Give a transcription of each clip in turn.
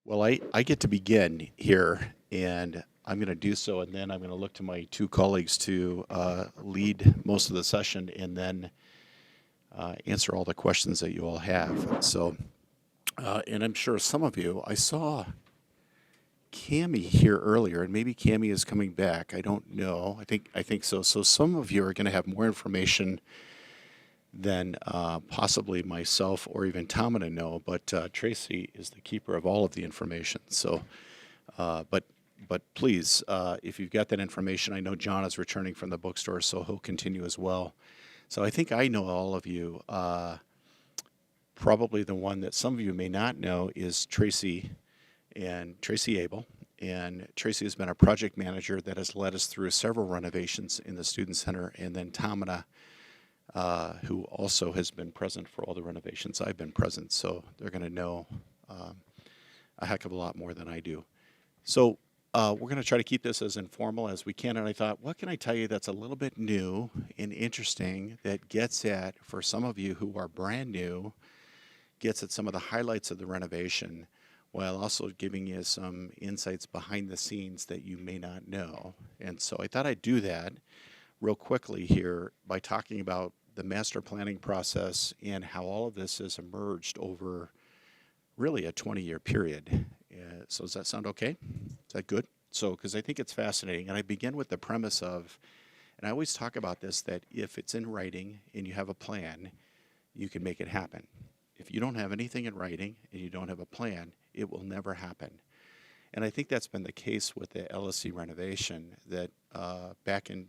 Well, I get to begin here, and I'm going to do so, and then I'm going to look to my two colleagues to lead most of the session and then answer all the questions that you all have. And I'm sure some of you, I saw Cami here earlier, and maybe Cami is coming back. I don't know. I think so. So some of you are going to have more information than possibly myself or even Tamene know, but Tracey is the keeper of all of the information. But please, if you've got that information, I know John is returning from the bookstore, so he'll continue as well. So I think I know all of you. Probably the one that some of you may not know is Tracey and Tracey Abel. And Tracey has been a project manager that has led us through several renovations in the Student Center. And then Tamene, who also has been present for all the renovations I've been present. So they're going to know a heck of a lot more than I do. So we're going to try to keep this as informal as we can. And I thought, what can I tell you that's a little bit new and interesting that gets at, for some of you who are brand new, gets at some of the highlights of the renovation while also giving you some insights behind the scenes that you may not know. And so I thought I'd do that real quickly here by talking about the master planning process and how all of this has emerged over really a 20-year period. So does that sound okay? Is that good? So, because I think it's fascinating, and I begin with the premise of, and I always talk about this, that if it's in writing and you have a plan, you can make it happen. If you don't have anything in writing and you don't have a plan, it will never happen. And I think that's been the case with the LSC renovation, that back in,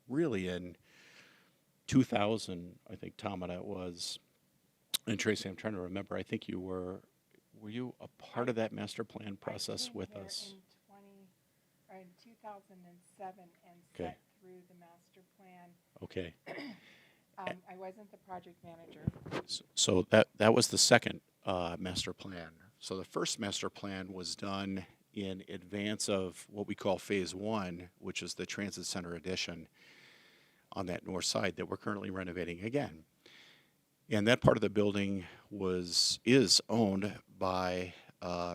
really in 2000, I think, Tamene, it was, and Tracey, I'm trying to remember, I think were you a part of that master plan process with us? In 2007 and Okay. set through the master plan. Okay. I wasn't the project manager. So that was the second master plan. So the first master plan was done in advance of what we call phase one, which is the transit center addition on that north side that we're currently renovating again. And that part of the building is owned by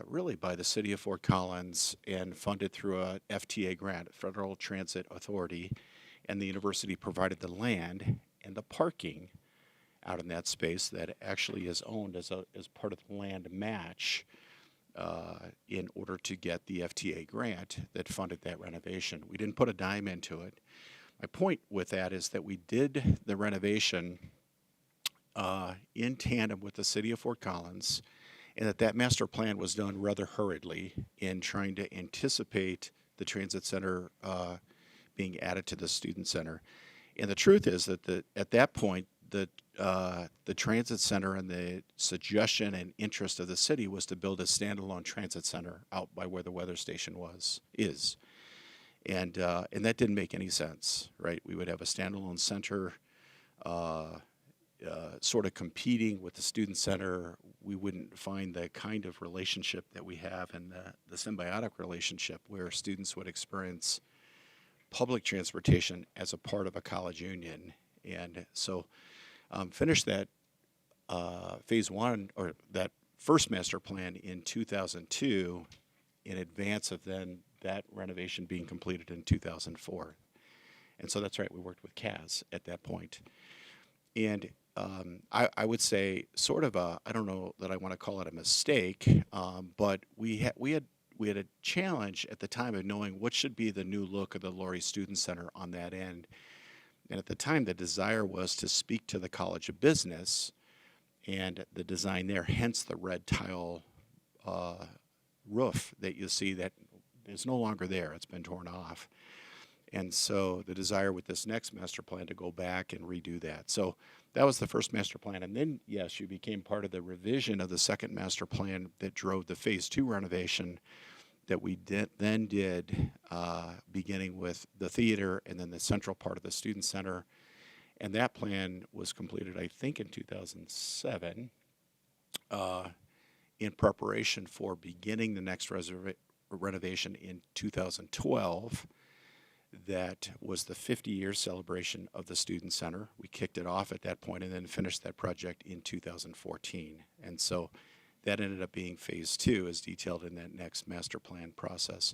really by the city of Fort Collins and funded through a FTA grant, Federal Transit Authority, and the university provided the land and the parking out in that space that actually is owned as part of the land match in order to get the FTA grant that funded that renovation. We didn't put a dime into it. My point with that is that we did the renovation in tandem with the city of Fort Collins, and that master plan was done rather hurriedly in trying to anticipate the transit center being added to the student center. And the truth is that at that point, the transit center and the suggestion and interest of the city was to build a standalone transit center out by where the weather station is. And that didn't make any sense, right? We would have a standalone center sort of competing with the student center. We wouldn't find the kind of relationship that we have in the symbiotic relationship where students would experience public transportation as a part of a college union. And so finished that phase one, or that first master plan, in 2002 in advance of then that renovation being completed in 2004. And so that's right, we worked with CAS at that point. And I would say sort of I don't know that I want to call it a mistake, but we had a challenge at the time of knowing what should be the new look of the Laurie Student Center on that end. And at the time, the desire was to speak to the College of Business and the design there, hence the red tile roof that you see that is no longer there. It's been torn off. And so the desire with this next master plan to go back and redo that. So that was the first master plan. And then, yes, you became part of the revision of the second master plan that drove the phase two renovation that we did beginning with the theater and then the central part of the student center. And that plan was completed, I think, in 2007 in preparation for beginning the next renovation in 2012. That was the 50-year celebration of the Student Center. We kicked it off at that point and then finished that project in 2014. And so That ended up being phase 2, as detailed in that next master plan process.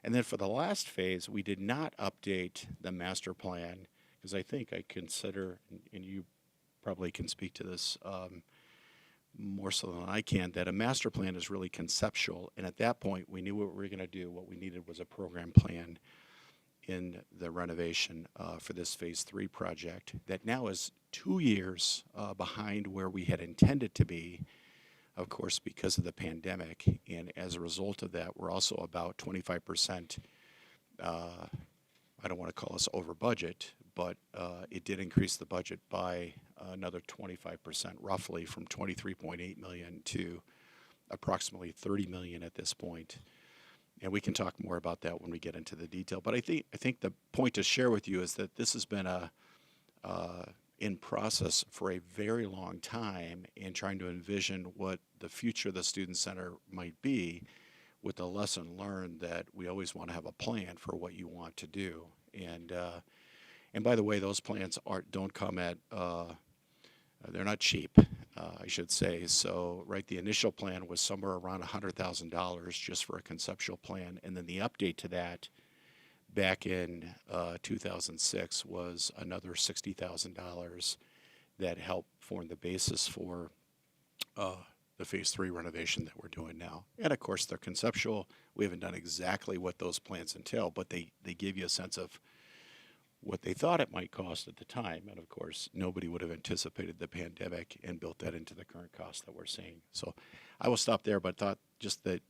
And then for the last phase, we did not update the master plan, because I think I consider, and you probably can speak to this more so than I can, that a master plan is really conceptual. And at that point, we knew what we were going to do. What we needed was a program plan in the renovation for this phase 3 project that now is 2 years behind where we had intended to be, of course, because of the pandemic. And as a result of that, we're also about 25%, I don't want to call us over budget, but it did increase the budget by another 25%, roughly from 23.8 million to approximately 30 million at this point. And we can talk more about that when we get into the detail. But I think the point to share with you is that this has been in process for a very long time, in trying to envision what the future of the Student Center might be, with the lesson learned that we always want to have a plan for what you want to do. And by the way, those plans don't come at they're not cheap, I should say. So, right, the initial plan was somewhere around $100,000 just for a conceptual plan, and then the update to that back in 2006 was another $60,000 that helped form the basis for the phase 3 renovation that we're doing now. And of course, they're conceptual. We haven't done exactly what those plans entail, but they give you a sense of what they thought it might cost at the time. And of course, nobody would have anticipated the pandemic and built that into the current cost that we're seeing. So I will stop there, but thought just that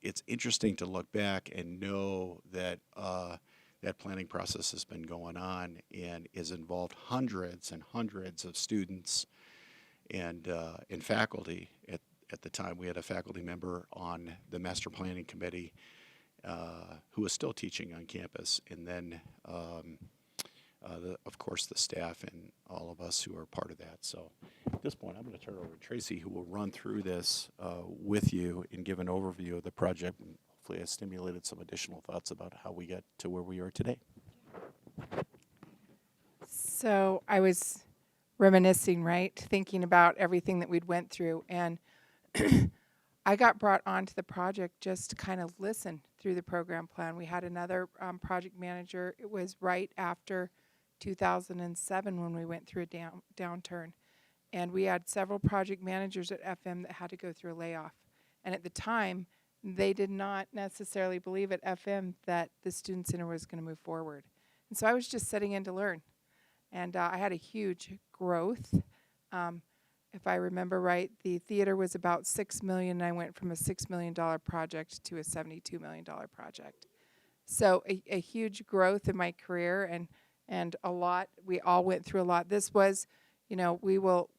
it's interesting to look back and know that that planning process has been going on and has involved hundreds and hundreds of students and faculty. At the time, we had a faculty member on the master planning committee who was still teaching on campus, and then of course, the staff and all of us who are part of that. So at this point, I'm going to turn it over to Tracey, who will run through this with you and give an overview of the project. And hopefully I stimulated some additional thoughts about how we got to where we are today. So I was reminiscing, right, thinking about everything that we'd went through, and I got brought onto the project just to kind of listen through the program plan. We had another project manager. It was right after 2007 when we went through a downturn, and we had several project managers at FM that had to go through a layoff. And at the time, they did not necessarily believe at FM that the Student Center was going to move forward. And so I was just sitting in to learn. And I had a huge growth. If I remember right, the theater was about $6 million, and I went from a $6 million project to a $72 million project. So a huge growth in my career, and a lot. We all went through a lot. This was, we will.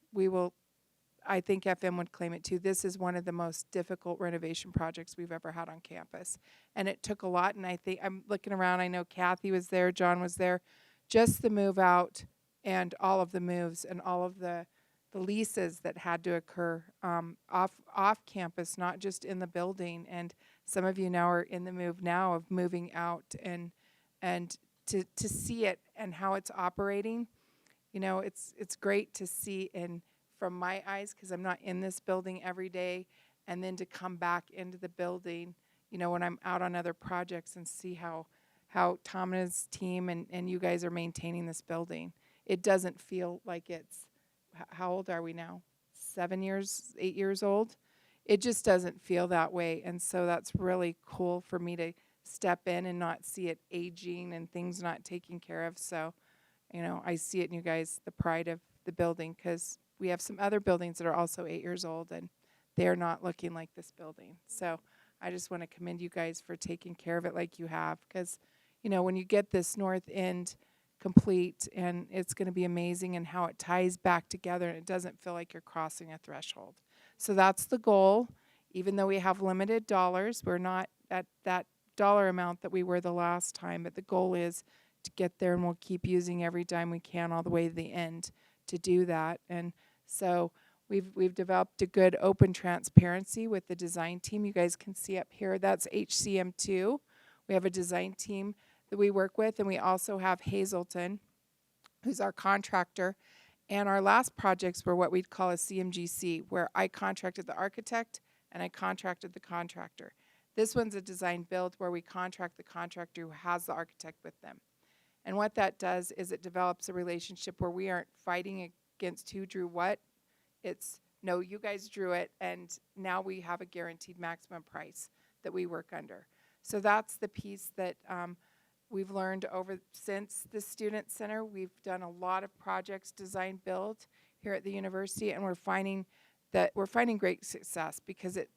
I think FM would claim it too. This is one of the most difficult renovation projects we've ever had on campus, and it took a lot. And I think I'm looking around. I know Kathy was there, John was there. Just the move out, and all of the moves, and all of the leases that had to occur off campus, not just in the building. And some of you now are in the move now of moving out, and to see it and how it's operating. It's great to see from my eyes, because I'm not in this building every day, and then to come back into the building, when I'm out on other projects, and see how Tamane's team and you guys are maintaining this building. It doesn't feel like it's, how old are we now? 7 years, 8 years old? It just doesn't feel that way. And so that's really cool for me to step in and not see it aging and things not taken care of. So, I see it in you guys, the pride of the building, because we have some other buildings that are also 8 years old, and they're not looking like this building. So I just want to commend you guys for taking care of it like you have, because, when you get this north end complete, and it's going to be amazing, and how it ties back together, and it doesn't feel like you're crossing a threshold. So that's the goal. Even though we have limited dollars, we're not at that dollar amount that we were the last time, but the goal is to get there, and we'll keep using every dime we can all the way to the end to do that. And so we've developed a good open transparency with the design team. You guys can see up here, that's HCM2. We have a design team that we work with, and we also have Hazelton, who's our contractor. And our last projects were what we'd call a CMGC, where I contracted the architect and I contracted the contractor. This one's a design build where we contract the contractor who has the architect with them. And what that does is it develops a relationship where we aren't fighting against who drew what. It's, no, you guys drew it, and now we have a guaranteed maximum price that we work under. So that's the piece that we've learned over since the Student Center. We've done a lot of projects, design build here at the university, and we're finding great success because it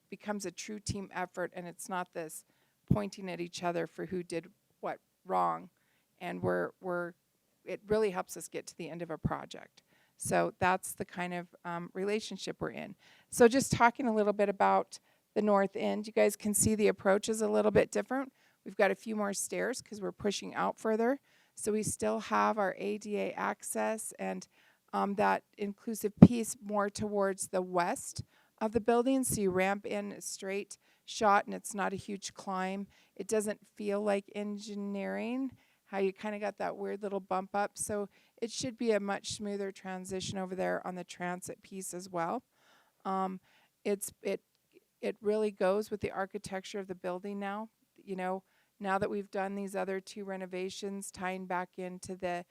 becomes a true team effort, and it's not this pointing at each other for who did what wrong. And it really helps us get to the end of a project. So that's the kind of relationship we're in. So just talking a little bit about the north end, you guys can see the approach is a little bit different. We've got a few more stairs because we're pushing out further. So we still have our ADA access and that inclusive piece more towards the west of the building. So you ramp in a straight shot and it's not a huge climb. It doesn't feel like engineering, how you kind of got that weird little bump up. So it should be a much smoother transition over there on the transit piece as well. It really goes with the architecture of the building now. You know, now that we've done these other two renovations, tying back into it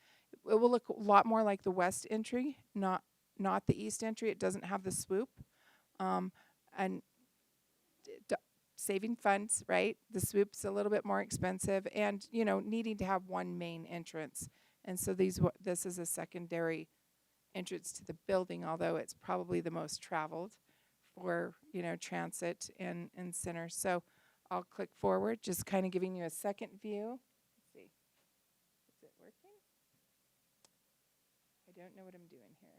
will look a lot more like the west entry, not the east entry. It doesn't have the swoop, and saving funds, right? The swoop's a little bit more expensive, and needing to have one main entrance. And so this is a secondary entrance to the building, although it's probably the most traveled for transit and center. So I'll click forward, just kind of giving you a second view. Let's see, is it working? I don't know what I'm doing here.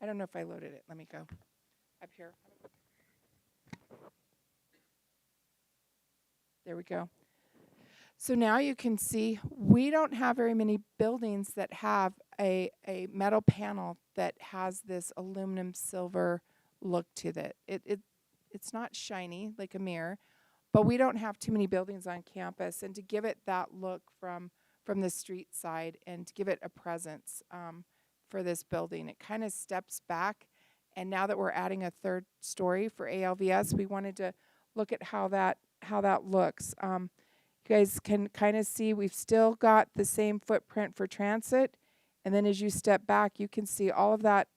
I don't know if I loaded it. Let me go up here. There we go. So now you can see we don't have very many buildings that have a metal panel that has this aluminum silver look to it. It's not shiny like a mirror, but we don't have too many buildings on campus. And to give it that look from the street side and to give it a presence for this building, it kind of steps back. And now that we're adding a third story for ALVS, we wanted to look at how that looks. You guys can kind of see we've still got the same footprint for transit. And then as you step back, you can see all of that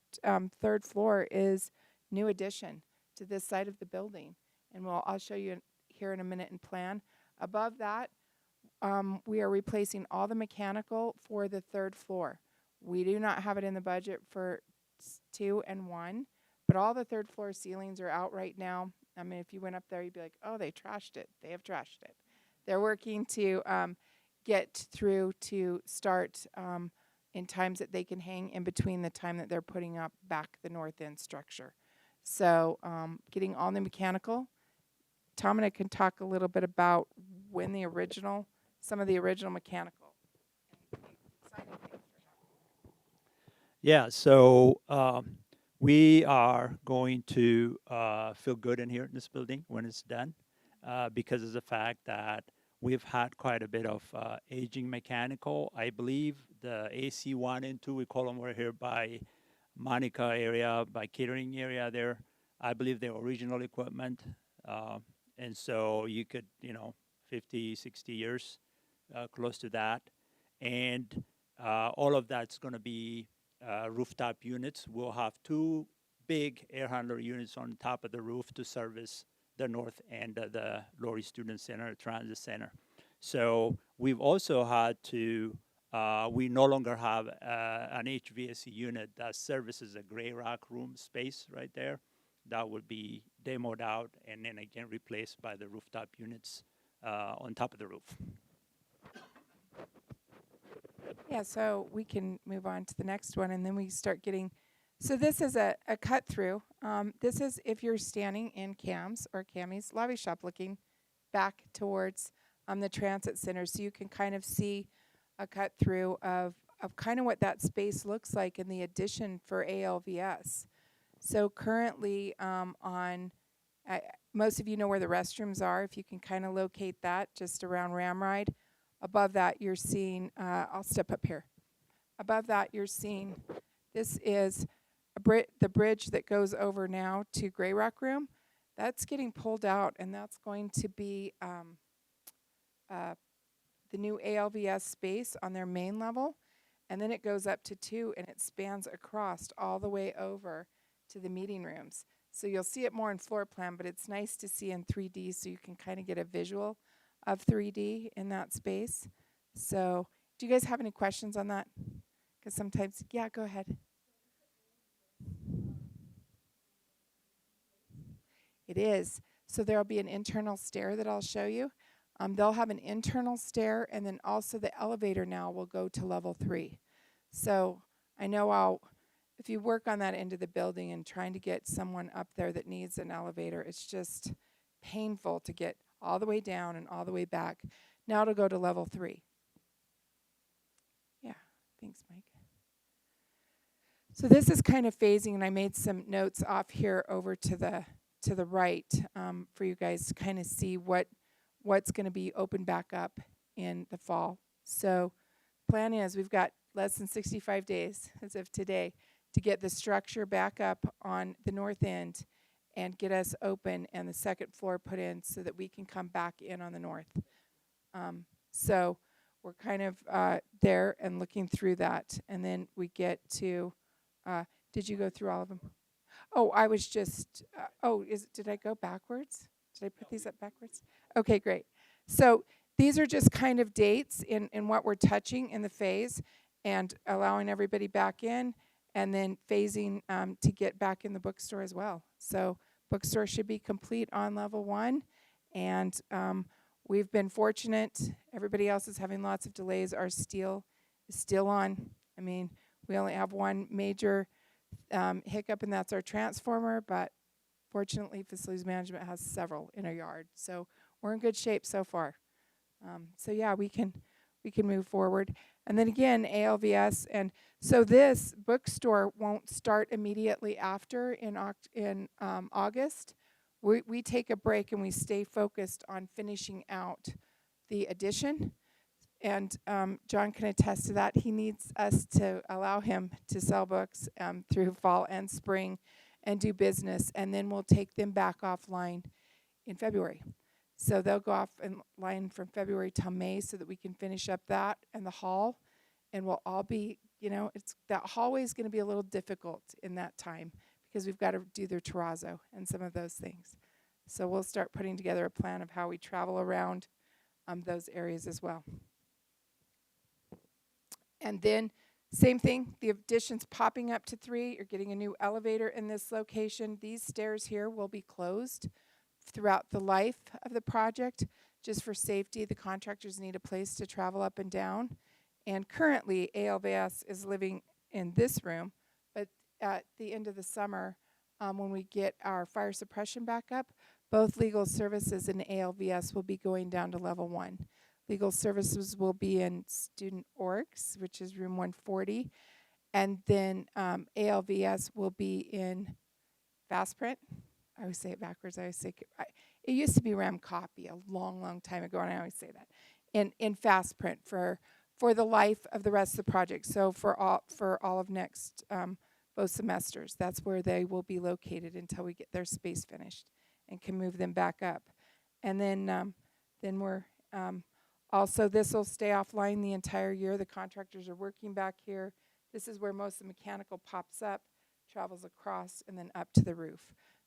third floor is new addition to this side of the building. And I'll show you here in a minute in plan. Above that, we are replacing all the mechanical for the third floor. We do not have it in the budget for 2 and 1, but all the third floor ceilings are out right now. I mean, if you went up there, you'd be like, oh, they trashed it. They have trashed it. They're working to get through to start in times that they can hang in between the time that they're putting up back the north end structure. So getting all the mechanical. Tamene can talk a little bit about when some of the original mechanical. Yeah, so we are going to feel good in here in this building when it's done because of the fact that we've had quite a bit of aging mechanical. I believe the AC 1 and 2, we call them, were here by Monica area, by catering area there. I believe they're original equipment. And so you could, 50, 60 years, close to that. And all of that's going to be rooftop units. We'll have 2 big air handler units on top of the roof to service the north end of the Lori Student Center, Transit Center. So we've also had to, we no longer have an HVAC unit that services a gray rock room space right there. That would be demoed out and then again replaced by the rooftop units on top of the roof. Yeah, so we can move on to the next one, and then we start getting. So this is a cut through. This is if you're standing in Cam's or Cammy's lobby shop looking back towards the transit center. So you can kind of see a cut through of kind of what that space looks like in the addition for ALVS. So currently most of you know where the restrooms are. If you can kind of locate that just around Ramride. Above that, you're seeing, I'll step up here. Above that, you're seeing, this is the bridge that goes over now to Grey Rock Room, that's getting pulled out, and that's going to be the new ALVS space on their main level. And then it goes up to 2, and it spans across all the way over to the meeting rooms. So you'll see it more in floor plan, but it's nice to see in 3D so you can kind of get a visual of 3D in that space. So do you guys have any questions on that? Because sometimes, yeah, go ahead. It is. So there'll be an internal stair that I'll show you. They'll have an internal stair, and then also the elevator now will go to level 3. So I know if you work on that end of the building and trying to get someone up there that needs an elevator, it's just painful to get all the way down and all the way back. Now it'll go to level 3. Yeah, thanks, Mike. So this is kind of phasing, and I made some notes off here over to the right for you guys to kind of see what's going to be open back up in the fall. So plan is we've got less than 65 days as of today to get the structure back up on the north end and get us open and the second floor put in so that we can come back in on the north. So we're kind of there and looking through that. And then we get to, did you go through all of them? Oh, I was just, did I go backwards? Did I put these up backwards? Okay, great. So these are just kind of dates in what we're touching in the phase and allowing everybody back in and then phasing to get back in the bookstore as well. So bookstore should be complete on level 1. And we've been fortunate. Everybody else is having lots of delays. Our steel is still on. I mean, we only have one major hiccup, and that's our transformer, but fortunately, facilities management has several in our yard. So we're in good shape so far. So yeah, we can move forward. And then again, ALVS. And so this bookstore won't start immediately after in August. We take a break and we stay focused on finishing out the addition. And John can attest to that. He needs us to allow him to sell books through fall and spring and do business. And then we'll take them back offline in February. So they'll go offline from February till May so that we can finish up that and the hall. And we'll all be, that hallway is going to be a little difficult in that time because we've got to do their terrazzo and some of those things. So we'll start putting together a plan of how we travel around those areas as well. And then same thing, the additions popping up to 3. You're getting a new elevator in this location. These stairs here will be closed throughout the life of the project. Just for safety, the contractors need a place to travel up and down. And currently, ALVS is living in this room, but at the end of the summer, when we get our fire suppression back up, both legal services and ALVS will be going down to level 1. Legal services will be in student orgs, which is room 140. And then ALVS will be in fast print. I always say it backwards. It used to be RAM copy a long, long time ago, and I always say that. In fast print for the life of the rest of the project. So for all of next, both semesters, that's where they will be located until we get their space finished and can move them back up. And then we're also, this will stay offline the entire year. The contractors are working back here. This is where most of the mechanical pops up, travels across, and then up to the roof.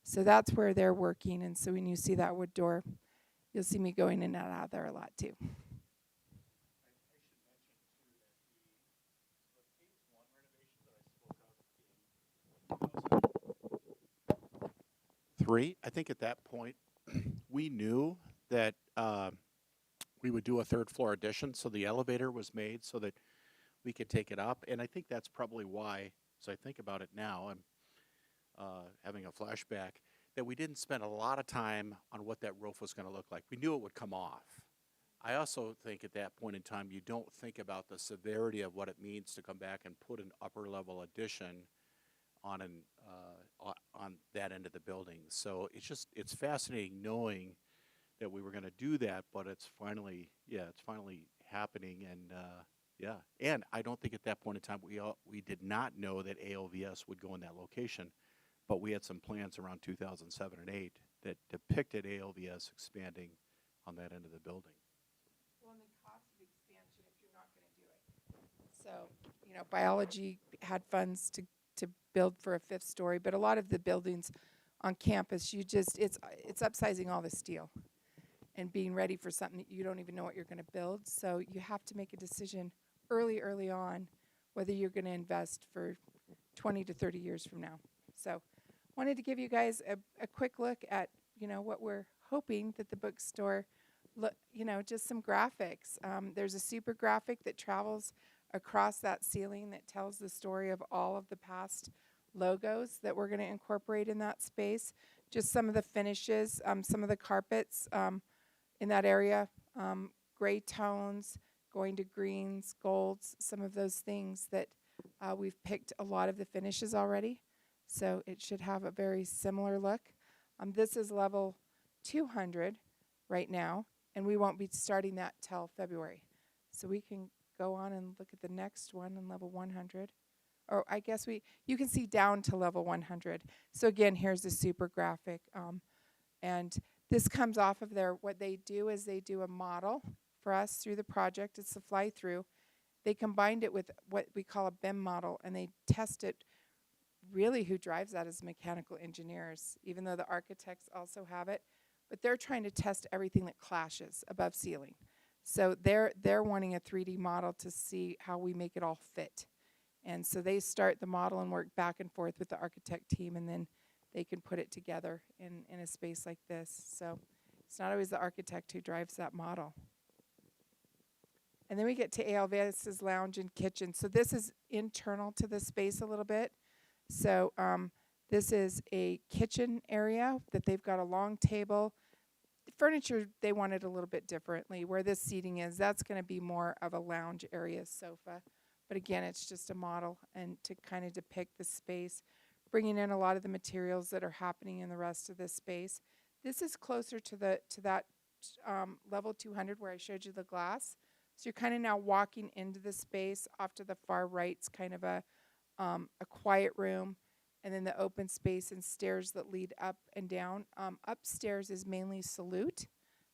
So that's where they're working. And so when you see that wood door, you'll see me going in and out of there a lot too. Three, I think at that point, we knew that we would do a third floor addition, so the elevator was made so that we could take it up. And I think that's probably why, as I think about it now, I'm having a flashback, that we didn't spend a lot of time on what that roof was going to look like. We knew it would come off. I also think at that point in time, you don't think about the severity of what it means to come back and put an upper level addition on that end of the building. So it's fascinating knowing that we were going to do that, but it's finally happening, and Yeah, and I don't think at that point in time we did not know that ALVS would go in that location, but we had some plans around 2007 and 8 that depicted ALVS expanding on that end of the building. Well, and the cost of expansion if you're not going to do it. So, biology had funds to build for a 5th story, but a lot of the buildings on campus, it's upsizing all the steel and being ready for something that you don't even know what you're going to build. So you have to make a decision early on whether you're going to invest for 20 to 30 years from now. So wanted to give you guys a quick look at, what we're hoping that the bookstore, just some graphics. There's a super graphic that travels across that ceiling that tells the story of all of the past logos that we're going to incorporate in that space. Just some of the finishes, some of the carpets in that area, gray tones, going to greens, golds, some of those things that we've picked a lot of the finishes already. So it should have a very similar look. This is level 200 right now, and we won't be starting that till February. So we can go on and look at the next one in level 100. Or I guess you can see down to level 100. So again, here's the super graphic. And this comes off of what they do is they do a model for us through the project. It's the fly through. They combined it with what we call a BIM model, and they test it. Really, who drives that is mechanical engineers, even though the architects also have it. But they're trying to test everything that clashes above ceiling. So they're wanting a 3D model to see how we make it all fit. And so they start the model and work back and forth with the architect team, and then they can put it together in a space like this. So it's not always the architect who drives that model. And then we get to Alvarez's lounge and kitchen. So this is internal to the space a little bit. So this is a kitchen area that they've got a long table. The furniture, they want it a little bit differently. Where this seating is, that's going to be more of a lounge area sofa. But again, it's just a model and to kind of depict the space, bringing in a lot of the materials that are happening in the rest of this space. This is closer to that level 200 where I showed you the glass. So you're kind of now walking into the space. Off to the far right's kind of a quiet room, and then the open space and stairs that lead up and down. Upstairs is mainly salute.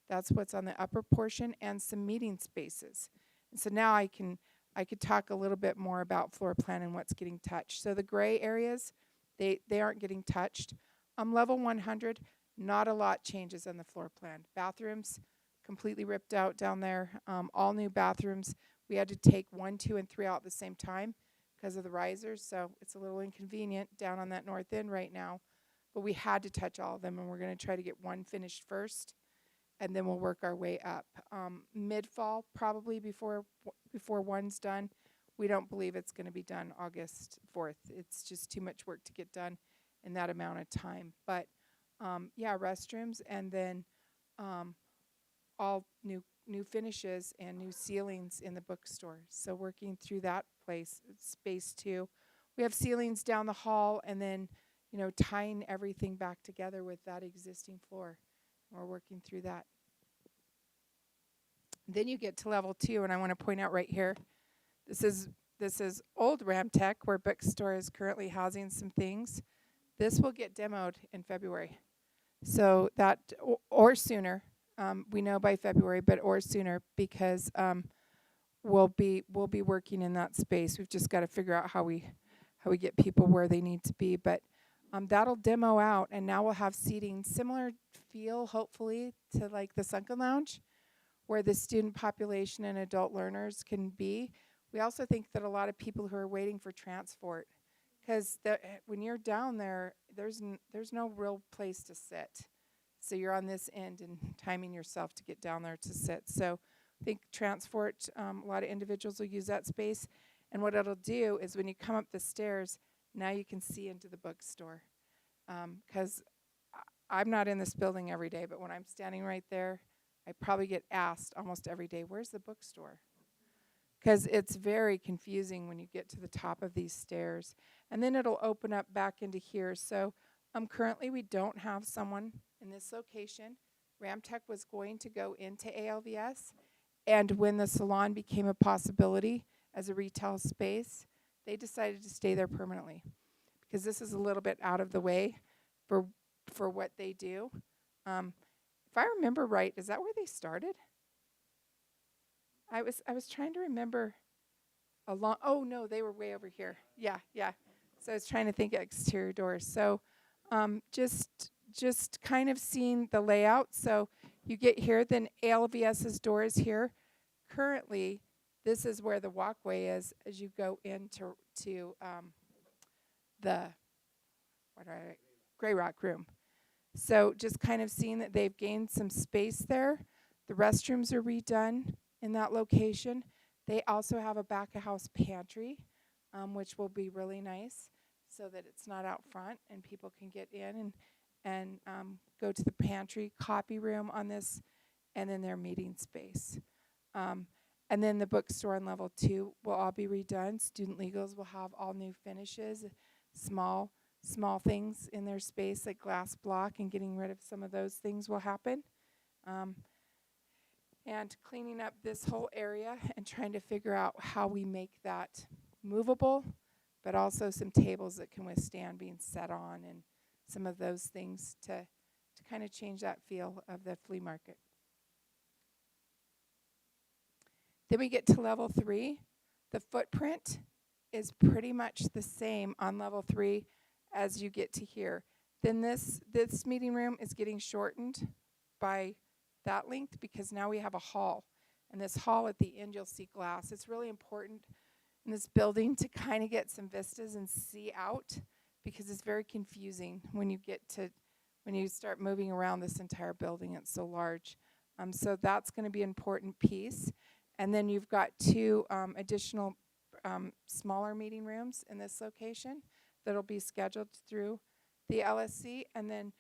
That's what's on the upper portion, and some meeting spaces. And so now I could talk a little bit more about floor plan and what's getting touched. So the gray areas, they aren't getting touched. Level 100, not a lot changes on the floor plan. Bathrooms, completely ripped out down there. All new bathrooms. We had to take 1, 2, and 3 out at the same time because of the risers, so it's a little inconvenient down on that north end right now. But we had to touch all of them, and we're going to try to get one finished first, and then we'll work our way up. Mid-fall, probably before one's done. We don't believe it's going to be done August 4th. It's just too much work to get done in that amount of time. But yeah, restrooms, and then all new finishes and new ceilings in the bookstore. So working through that space too. We have ceilings down the hall, and then tying everything back together with that existing floor. We're working through that. Then you get to level 2, and I want to point out right here, this is old Ramtech, where bookstore is currently housing some things. This will get demoed in February, so that or sooner. We know by February, but or sooner, because we'll be working in that space. We've just got to figure out how we get people where they need to be. But that'll demo out, and now we'll have seating similar feel, hopefully, to like the Sunken Lounge, where the student population and adult learners can be. We also think that a lot of people who are waiting for transport, because when you're down there, there's no real place to sit. So you're on this end and timing yourself to get down there to sit. So I think transport, a lot of individuals will use that space. And what it'll do is when you come up the stairs, now you can see into the bookstore. Because I'm not in this building every day, but when I'm standing right there, I probably get asked almost every day, where's the bookstore? Because it's very confusing when you get to the top of these stairs. And then it'll open up back into here. So currently we don't have someone in this location. Ramtech was going to go into ALVS, and when the salon became a possibility, as a retail space. They decided to stay there permanently because this is a little bit out of the way for what they do. If I remember right, is that where they started? I was trying to remember oh no, they were way over here. Yeah. So I was trying to think of exterior doors. So just kind of seeing the layout. So you get here, then ALVS's door is here. Currently, this is where the walkway is as you go into the Gray Rock room. So just kind of seeing that they've gained some space there. The restrooms are redone in that location. They also have a back of house pantry, which will be really nice so that it's not out front and people can get in and go to the pantry, copy room on this, and then their meeting space. And then the bookstore on level 2 will all be redone. Student legals will have all new finishes, small things in their space like glass block, and getting rid of some of those things will happen. And cleaning up this whole area and trying to figure out how we make that movable, but also some tables that can withstand being set on and some of those things to kind of change that feel of the flea market. Then we get to level 3. The footprint is pretty much the same on level 3 as you get to here. Then this meeting room is getting shortened by that length because now we have a hall. And this hall at the end, you'll see glass. It's really important in this building to kind of get some vistas and see out because it's very confusing when you start moving around this entire building. It's so large. So that's going to be an important piece. And then you've got 2 additional smaller meeting rooms in this location that'll be scheduled through the LSC. And then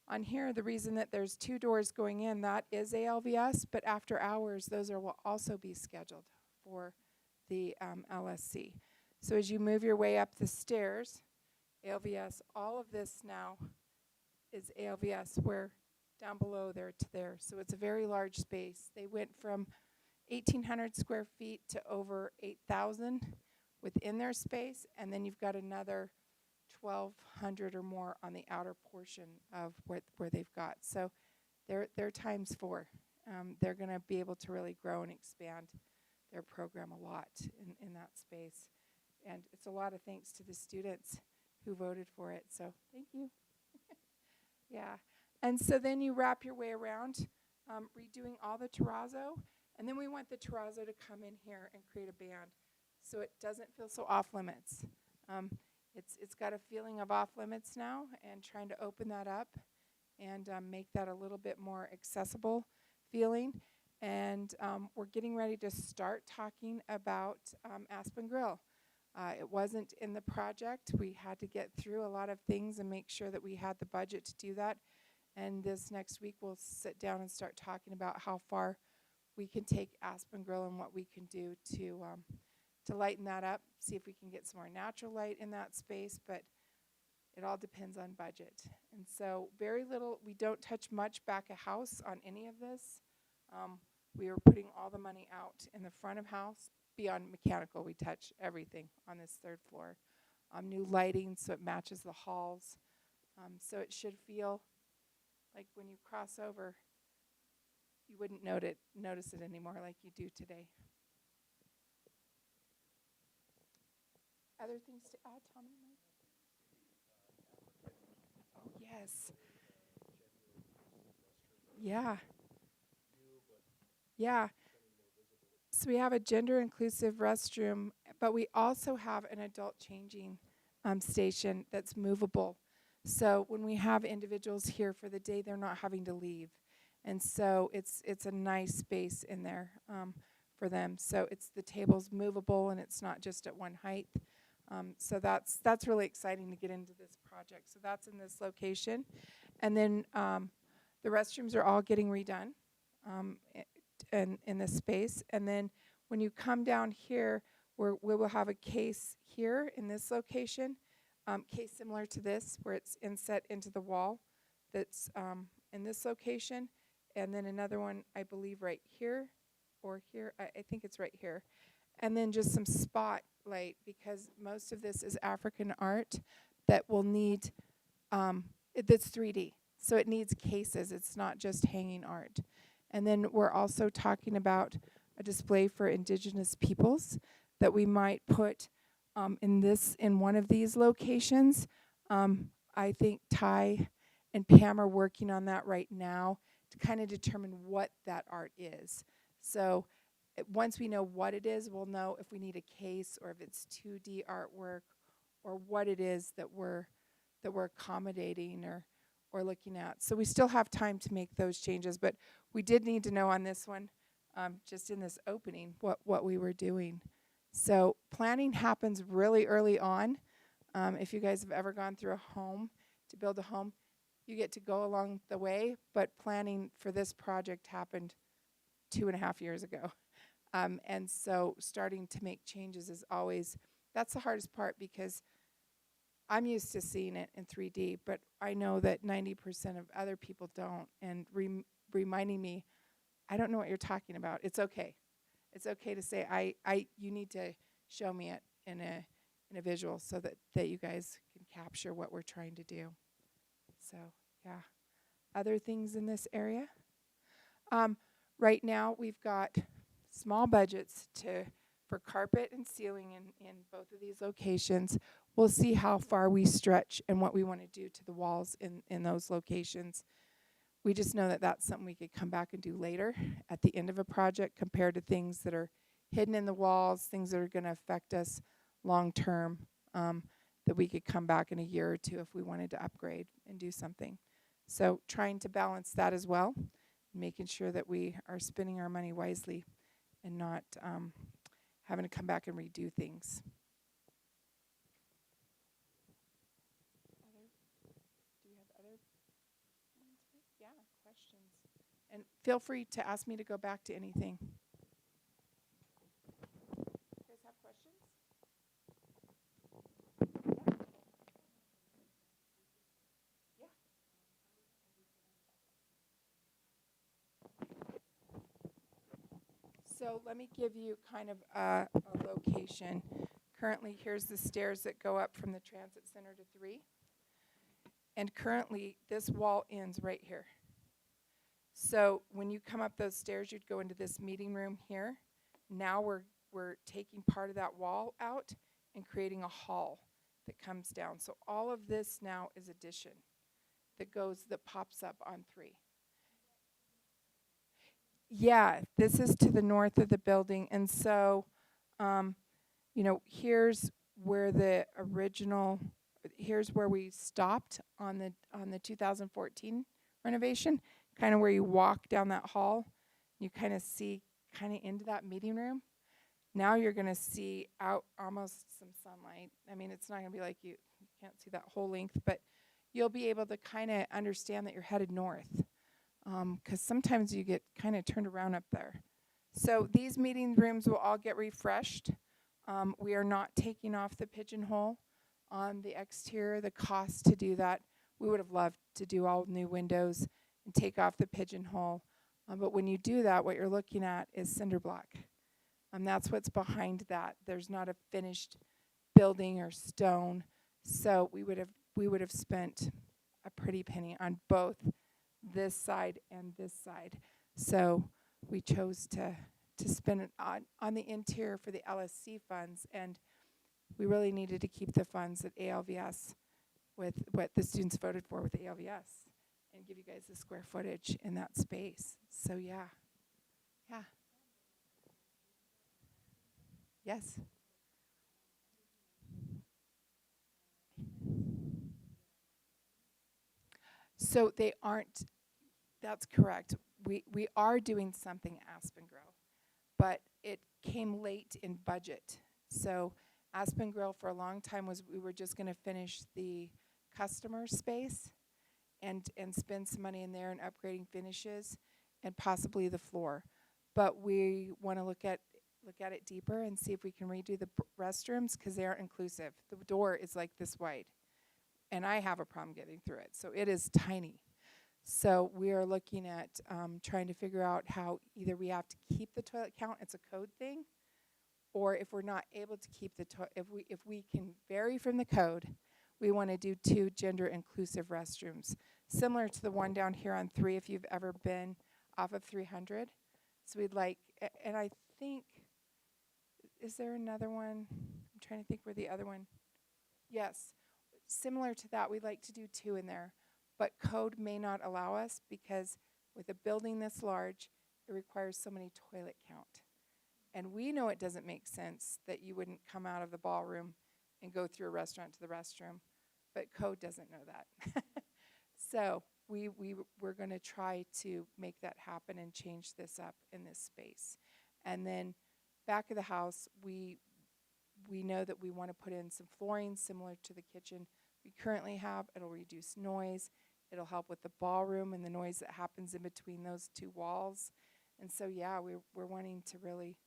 on here, the reason that there's 2 doors going in, that is ALVS, but after hours, those will also be scheduled for the LSC. So as you move your way up the stairs, ALVS, all of this now is ALVS, where down below there to there. So it's a very large space. They went from 1,800 square feet to over 8,000 within their space, and then you've got another 1,200 or more on the outer portion of where they've got. So they're times 4. They're going to be able to really grow and expand their program a lot in that space. And it's a lot of thanks to the students who voted for it. So thank you. Yeah. And so then you wrap your way around, redoing all the terrazzo. And then we want the terrazzo to come in here and create a band so it doesn't feel so off limits. It's got a feeling of off limits now, and trying to open that up and make that a little bit more accessible feeling. And we're getting ready to start talking about Aspen Grill. It wasn't in the project. We had to get through a lot of things and make sure that we had the budget to do that. And this next week we'll sit down and start talking about how far we can take Aspen Grill and what we can do to lighten that up, see if we can get some more natural light in that space, but it all depends on budget. And so very little, we don't touch much back of house on any of this. We are putting all the money out in the front of house. Beyond mechanical, we touch everything on this 3rd floor. New lighting so it matches the halls. So it should feel like when you cross over, you wouldn't notice it anymore like you do today. Other things to add, Tom and Mike? Oh, yes. Yeah. Yeah. So we have a gender-inclusive restroom, but we also have an adult changing station that's movable. So when we have individuals here for the day, they're not having to leave. And so it's a nice space in there for them. So the table's movable, and it's not just at one height. So that's really exciting to get into this project. So that's in this location. And then the restrooms are all getting redone in this space. And then when you come down here, we will have a case here in this location, case similar to this, where it's inset into the wall that's in this location. And then another one, I believe, right here or here. I think it's right here. and then just some spotlight, because most of this is African art that will need, that's 3D. So it needs cases. It's not just hanging art. And then we're also talking about a display for indigenous peoples that we might put in one of these locations. I think Ty and Pam are working on that right now to kind of determine what that art is. So once we know what it is, we'll know if we need a case or if it's 2D artwork or what it is that we're accommodating or looking at. So we still have time to make those changes, but we did need to know on this one, just in this opening, what we were doing. So planning happens really early on. If you guys have ever gone through a home, to build a home, you get to go along the way, but planning for this project happened 2.5 years ago. And so starting to make changes is always, that's the hardest part, because I'm used to seeing it in 3D, but I know that 90% of other people don't, and reminding me, I don't know what you're talking about. It's okay. It's okay to say, you need to show me it in a visual so that you guys can capture what we're trying to do. So, yeah. Other things in this area? Right now, we've got small budgets for carpet and ceiling in both of these locations. We'll see how far we stretch and what we want to do to the walls in those locations. We just know that that's something we could come back and do later at the end of a project, compared to things that are hidden in the walls, things that are going to affect us long term, that we could come back in a year or two if we wanted to upgrade and do something. So trying to balance that as well, making sure that we are spending our money wisely and not having to come back and redo things. Do you have other ones? Yeah, questions. And feel free to ask me to go back to anything. You guys have questions? Yeah. So let me give you kind of a location. Currently, here's the stairs that go up from the transit center to 3. And currently, this wall ends right here. So when you come up those stairs, you'd go into this meeting room here. Now we're taking part of that wall out and creating a hall that comes down. So all of this now is addition that pops up on 3. Yeah, this is to the north of the building. And so, here's where here's where we stopped on the 2014 renovation, kind of where you walk down that hall. You kind of see kind of into that meeting room. Now you're going to see out almost some sunlight. I mean, it's not going to be like you can't see that whole length, but you'll be able to kind of understand that you're headed north, because sometimes you get kind of turned around up there. So these meeting rooms will all get refreshed. We are not taking off the pigeonhole on the exterior. The cost to do that, we would have loved to do all new windows and take off the pigeonhole. But when you do that, what you're looking at is cinder block. That's what's behind that. There's not a finished building or stone. So we would have spent a pretty penny on both this side and this side. So we chose to spend it on the interior for the LSC funds, and we really needed to keep the funds at ALVS with what the students voted for with ALVS and give you guys the square footage in that space. So yeah. Yes. So they aren't, that's correct. We are doing something Aspen Grill, but it came late in budget. So Aspen Grill for a long time we were just going to finish the customer space and spend some money in there and upgrading finishes and possibly the floor. But we want to look at it deeper and see if we can redo the restrooms, because they aren't inclusive. The door is like this wide, and I have a problem getting through it. So it is tiny. So we are looking at trying to figure out how either we have to keep the toilet count, it's a code thing, or if we're not able to keep if we can vary from the code, we want to do 2 gender inclusive restrooms, similar to the one down here on 3 if you've ever been off of 300. So we'd like, and I think, is there another one? I'm trying to think where the other one. Yes, similar to that, we'd like to do 2 in there, but code may not allow us because with a building this large, it requires so many toilet count. And we know it doesn't make sense that you wouldn't come out of the ballroom and go through a restaurant to the restroom, but code doesn't know that. So we're going to try to make that happen and change this up in this space. And then back of the house, we know that we want to put in some flooring similar to the kitchen we currently have. It'll reduce noise. It'll help with the ballroom and the noise that happens in between those 2 walls. And so, yeah, we're wanting to really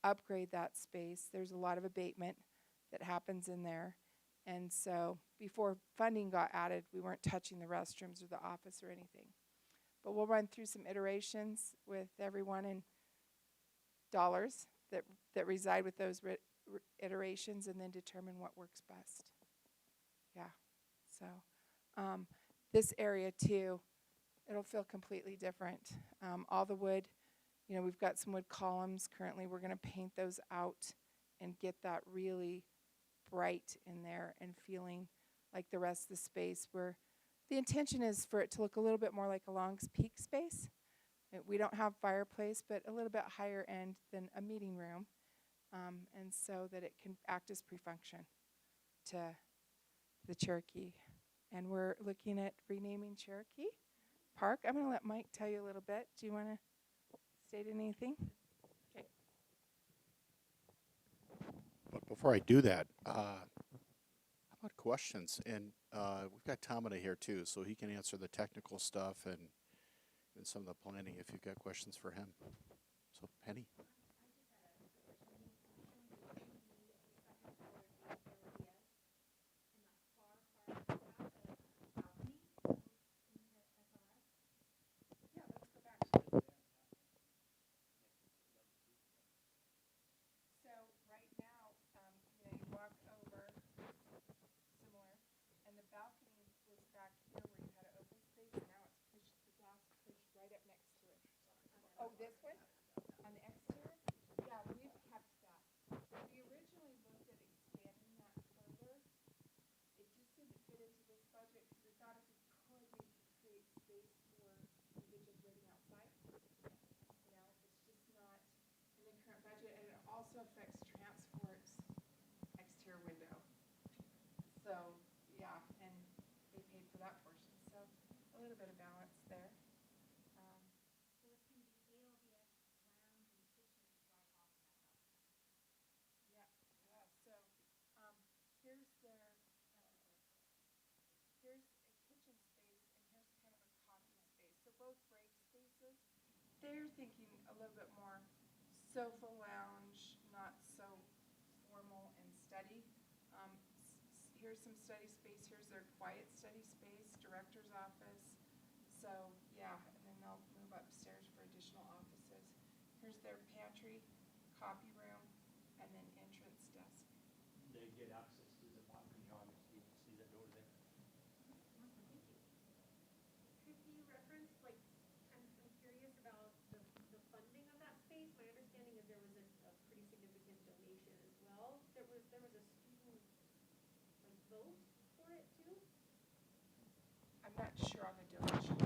upgrade that space. There's a lot of abatement that happens in there. And so before funding got added, we weren't touching the restrooms or the office or anything. But we'll run through some iterations with everyone and dollars that reside with those iterations and then determine what works best. Yeah, so this area too, it'll feel completely different. All the wood, you know, we've got some wood columns currently. We're going to paint those out and get that really bright in there and feeling like the rest of the space, where the intention is for it to look a little bit more like a Long's Peak space. We don't have fireplace, but a little bit higher end than a meeting room, and so that it can act as pre-function to the Cherokee. And we're looking at renaming Cherokee Park. I'm going to let Mike tell you a little bit. Do you want to state anything? Okay. But before I do that, how about questions? And we've got Tamene here too, so he can answer the technical stuff and some of the planning if you've got questions for him. So, Penny. Oh, this one? On the exterior? Yeah, we've kept that. We originally looked at expanding that further. It just didn't fit into this budget because we thought if we could, we could create space for individuals waiting outside. You know, it's just not in the current budget, and it also affects transport's exterior window. So, yeah, and they paid for that portion, so a little bit of balance there. Here's a kitchen space, and here's kind of a coffee space. So both break spaces. They're thinking a little bit more sofa lounge, not so formal and study. Here's some study space. Here's their quiet study space, director's office. So yeah, and then they'll move upstairs for additional offices. Here's their pantry, copy room, and then entrance desk. They get access to the balcony, obviously, you can see the door there. Could you reference, like, I'm curious about the funding of that space. My understanding is there was a pretty significant donation as well. There was a student, like, vote for it too? I'm not sure on the donation.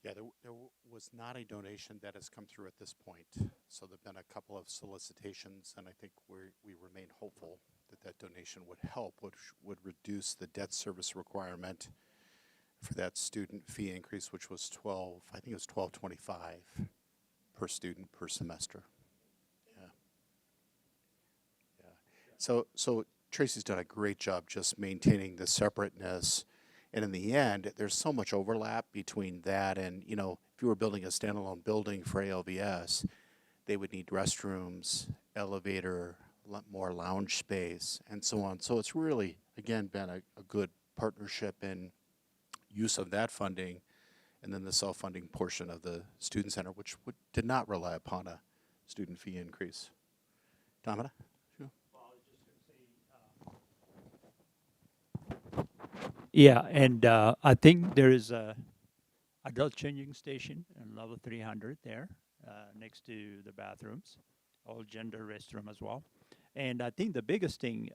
Yeah, there was not a donation that has come through at this point. So there have been a couple of solicitations, and I think we remain hopeful that that donation would help, which would reduce the debt service requirement for that student fee increase, which was $12.25 per student per semester. Yeah. Yeah. So Tracey's done a great job just maintaining the separateness. And in the end, there's so much overlap between that and, you know, if you were building a standalone building for ALVS, they would need restrooms, elevator, more lounge space, and so on. So it's really, again, been a good partnership in use of that funding, and then the self-funding portion of the student center, which did not rely upon a student fee increase. Tamene? Sure. Yeah, and I think there is a adult changing station in level 300 there, next to the bathrooms, all gender restroom as well. And I think the biggest thing,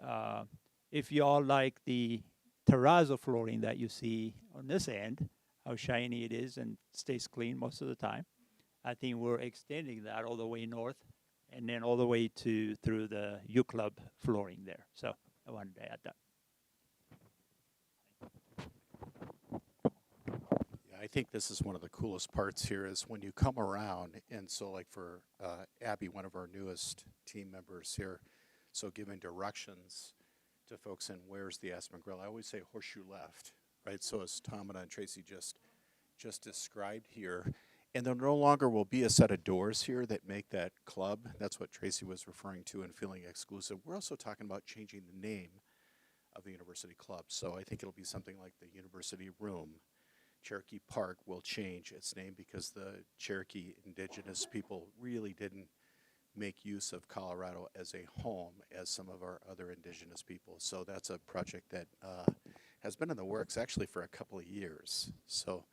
if you all like the terrazzo flooring that you see on this end, how shiny it is and stays clean most of the time, I think we're extending that all the way north and then all the way to through the U Club flooring there. So I wanted to add that. Yeah, I think this is one of the coolest parts here is when you come around, and so like for Abby, one of our newest team members here, so giving directions to folks in where's the Aspen Grill, I always say horseshoe left, right? So as Tamene and Tracey just described here, and there no longer will be a set of doors here that make that club. That's what Tracey was referring to and feeling exclusive. We're also talking about changing the name of the University Club. So I think it'll be something like the University Room. Cherokee Park will change its name because the Cherokee indigenous people really didn't make use of Colorado as a home as some of our other indigenous people. So that's a project that has been in the works actually for a couple of years. So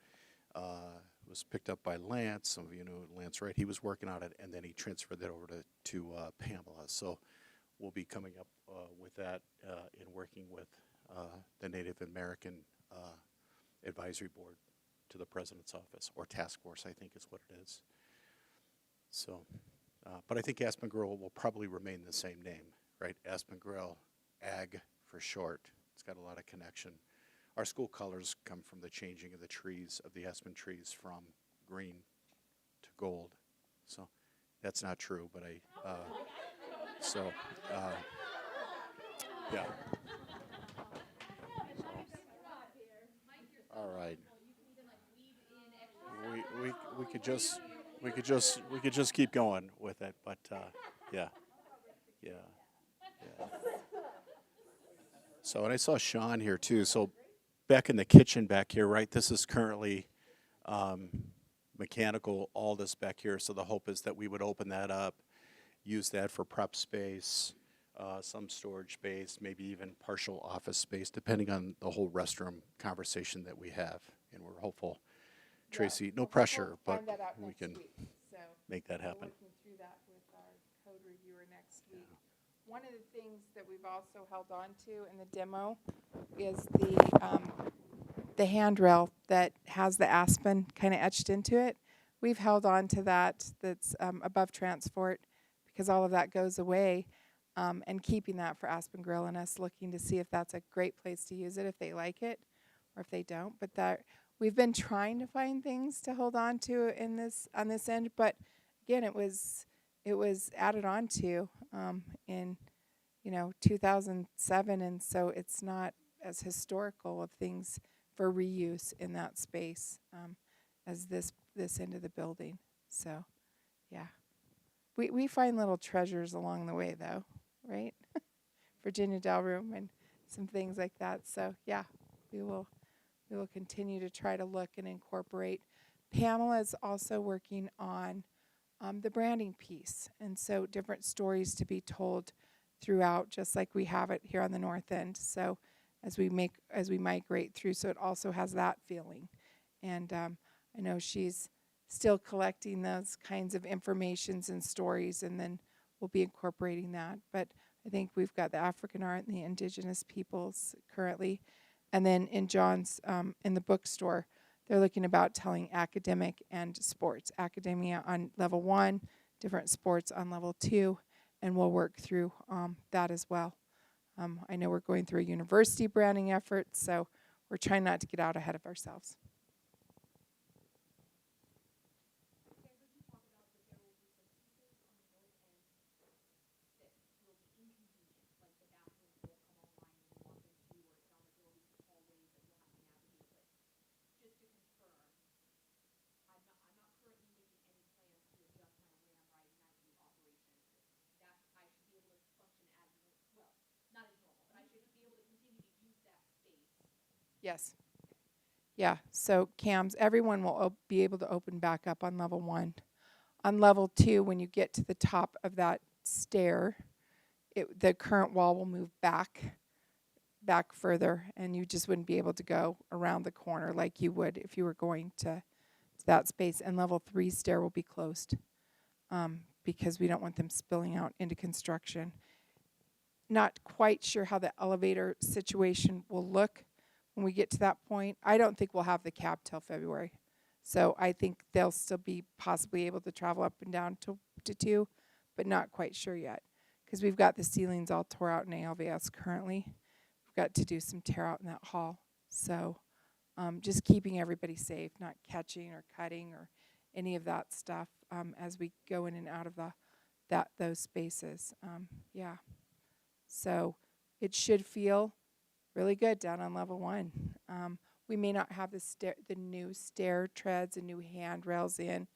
it was picked up by Lance. Some of you know Lance, right? He was working on it, and then he transferred that over to Pamela. So we'll be coming up with that in working with the Native American Advisory Board to the President's Office, or Task Force, I think is what it is. So, but I think Aspen Grill will probably remain the same name, right? Aspen Grill, AG for short. It's got a lot of connection. Our school colors come from the changing of the trees, of the aspen trees, from green to gold. So that's not true, but yeah. All right. We could just keep going with it, but yeah. So, and I saw Sean here too. So back in the kitchen back here, right? This is currently mechanical, all this back here. So the hope is that we would open that up, use that for prep space, some storage space, maybe even partial office space, depending on the whole restroom conversation that we have. And we're hopeful. Tracey, no pressure, but we can make that happen. We're working through that with our code reviewer next week. One of the things that we've also held on to in the demo is the handrail that has the aspen kind of etched into it. We've held on to that. That's above transport, because all of that goes away, and keeping that for Aspen Grill, and us looking to see if that's a great place to use it, if they like it or if they don't. But that we've been trying to find things to hold on to on this end, but again, it was added on to in 2007, and so it's not as historical of things for reuse in that space as this end of the building. So yeah, we find little treasures along the way, though, right? Virginia Dell Room and some things like that. So yeah, we will continue to try to look and incorporate. Pamela is also working on the branding piece, and so different stories to be told throughout, just like we have it here on the north end. So as we migrate through, so it also has that feeling. And I know she's still collecting those kinds of informations and stories, and then we'll be incorporating that. But I think we've got the African art and the indigenous peoples currently. And then in John's, in the bookstore, they're looking about telling academic and sports. Academia on level 1, different sports on level 2, and we'll work through that as well. I know we're going through a university branding effort, so we're trying not to get out ahead of ourselves. Yes. Yeah, so CAMs, everyone will be able to open back up on level 1. On level 2, when you get to the top of that stair, the current wall will move back further, and you just wouldn't be able to go around the corner like you would if you were going to that space. And level 3 stair will be closed because we don't want them spilling out into construction. Not quite sure how the elevator situation will look when we get to that point. I don't think we'll have the cab till February. So I think they'll still be possibly able to travel up and down to 2, but not quite sure yet. Because we've got the ceilings all tore out in ALVS currently. We've got to do some tear out in that hall. So just keeping everybody safe, not catching or cutting or any of that stuff as we go in and out of those spaces. Yeah. So it should feel really good down on level 1. We may not have the new stair treads and new handrails in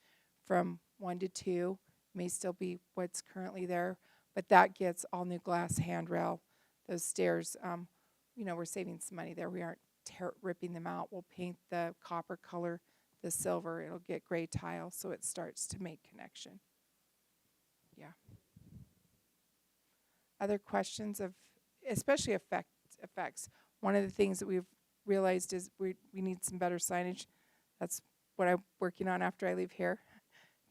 from 1 to 2. May still be what's currently there, but that gets all new glass handrail. Those stairs, we're saving some money there. We aren't ripping them out. We'll paint the copper color, the silver. It'll get gray tile, so it starts to make connection. Yeah. Other questions especially effects. One of the things that we've realized is we need some better signage. That's what I'm working on after I leave here.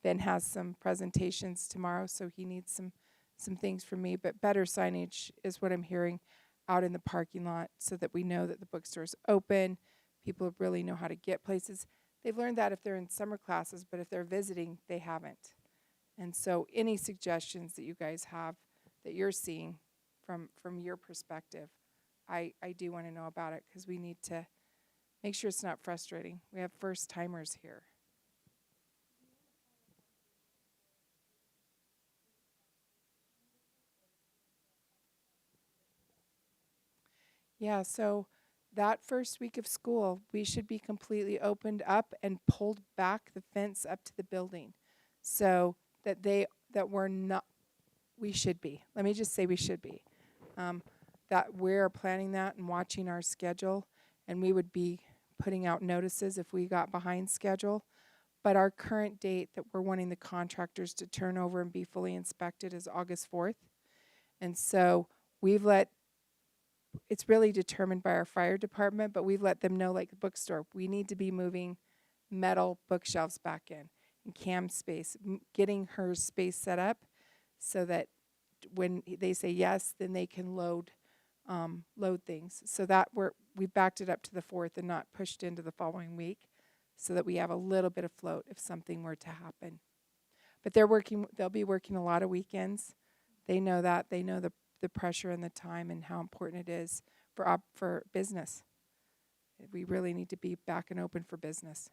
Ben has some presentations tomorrow, so he needs some things from me. But better signage is what I'm hearing out in the parking lot so that we know that the bookstore's open. People really know how to get places. They've learned that if they're in summer classes, but if they're visiting, they haven't. And so any suggestions that you guys have that you're seeing from your perspective, I do want to know about it because we need to make sure it's not frustrating. We have first timers here. Yeah, so that first week of school, we should be completely opened up and pulled back the fence up to the building so that we're not, we should be. Let me just say we should be. That we're planning that and watching our schedule, and we would be putting out notices if we got behind schedule. But our current date that we're wanting the contractors to turn over and be fully inspected is August 4th. And so it's really determined by our fire department, but we've let them know, like the bookstore, we need to be moving metal bookshelves back in Cam's space, getting her space set up so that when they say yes, then they can load things. So that we backed it up to the 4th and not pushed into the following week so that we have a little bit of float if something were to happen. But they'll be working a lot of weekends. They know that. They know the pressure and the time and how important it is for business. We really need to be back and open for business.